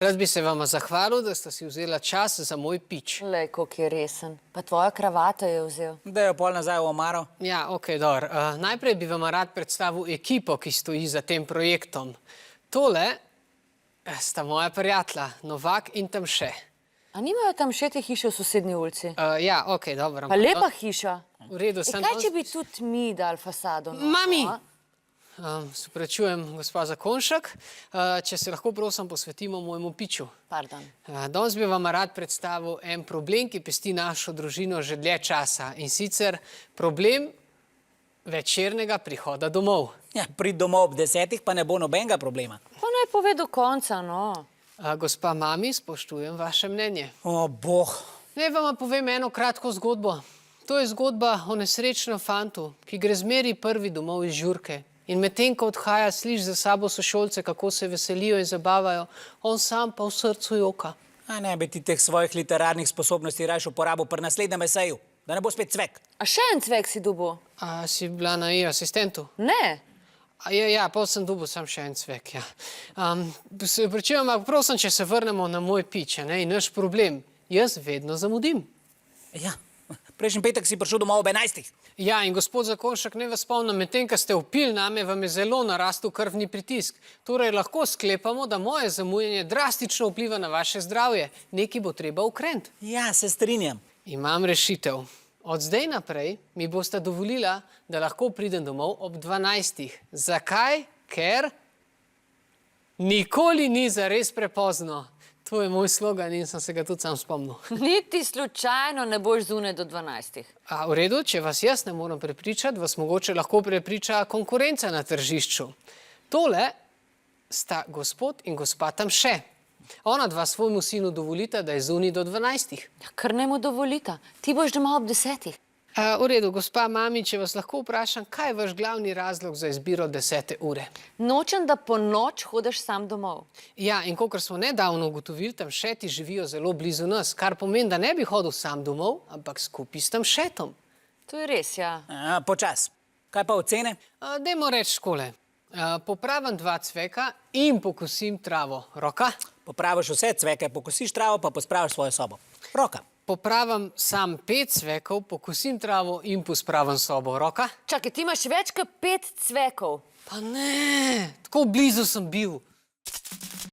Rad bi se vama zahvalil, da ste si vzela čas za moj pič. Lej, koliko je resen. Pa tvoja kravata je vzel. Da jo pol nazaj v omaro. Ja, okej, dobro. Najprej bi vam rad predstavil ekipo, ki stoji za tem projektom. Tole sta moja prijatelja, Novak in Tamše. A nimajo tam še te hiše v sosednji ulici? Ja, okej, dobro. Pa lepa hiša. V redu, sem... Kaj, če bi tudi mi dali fasado? Mami! Se prečujem, gospa Zakonšek. Če se lahko prosim posvetimo mojemu piču. Pardon. Danes bi vam rad predstavil en problem, ki pesti našo družino že dlje časa. In sicer problem večernega prihoda domov. Ja, prid domov ob 10, pa ne bo nobenega problema. Pa naj pove do konca, no. Gospa Mami, spoštujem vaše mnenje. O, boh. Naj vam povem eno kratko zgodbo. To je zgodba o nesrečnem fantu, ki gre zmeri prvi domov iz žurke. In medtem, ko odhaja, sliši za sabo sošolce, kako se veselijo in zabavajo, on sam pa v srcu joka. A ne bi ti teh svojih literarnih sposobnosti rajš uporabil pri naslednjem eseju, da ne bo spet cvek. A še en cvek si dubo? A si bila na asistentu? Ne. Ja, pol sem dubil sam še en cvek, ja. Se prečujem, ampak prosim, če se vrnemo na moj pič, ne, in naš problem. Jaz vedno zamudim. Ja, prejšnji petek si prišel domov ob 11. Ja, in gospod Zakonšek, ne vas spomnim, medtem, ko ste vpili name, vam je zelo narastel krvni pritisk. Torej, lahko sklepamo, da moje zamujanje drastično vpliva na vaše zdravje. Nekaj bo treba ukreniti. Ja, se strinjam. Imam rešitev. Od zdaj naprej mi boste dovolila, da lahko pridem domov ob 12. Zakaj? Ker nikoli ni zares prepozno. To je moj slogan in sem se ga tudi sam spomnil. Niti slučajno ne boš zunaj do 12. V redu, če vas jaz ne moram prepričati, vas mogoče lahko prepriča konkurenca na tržišču. Tole sta gospod in gospa Tamše. Ona dva svojemu sinu dovolita, da je zunaj do 12. Kar ne mu dovolita. Ti boš doma ob 10. V redu, gospa Mami, če vas lahko vprašam, kaj je vaš glavni razlog za izbiro 10. ure? Nočem, da po noč hodiš sam domov. Ja, in kakor smo nedavno ugotovili, Tamšeti živijo zelo blizu nas, kar pomeni, da ne bi hodil sam domov, ampak skupaj s Tamšetom. To je res, ja. Počas. Kaj pa ocene? Dajmo reči škole. Popravim 2 cveka in pokosim travo. Roka? Popraviš vse cveke, pokosiš travo, pa pospraviš svojo sobo. Roka. Popravim sam 5 cvekov, pokosim travo in pospravim sobo. Roka? Čakaj, ti imaš več kot 5 cvekov. Pa ne, tako blizu sem bil.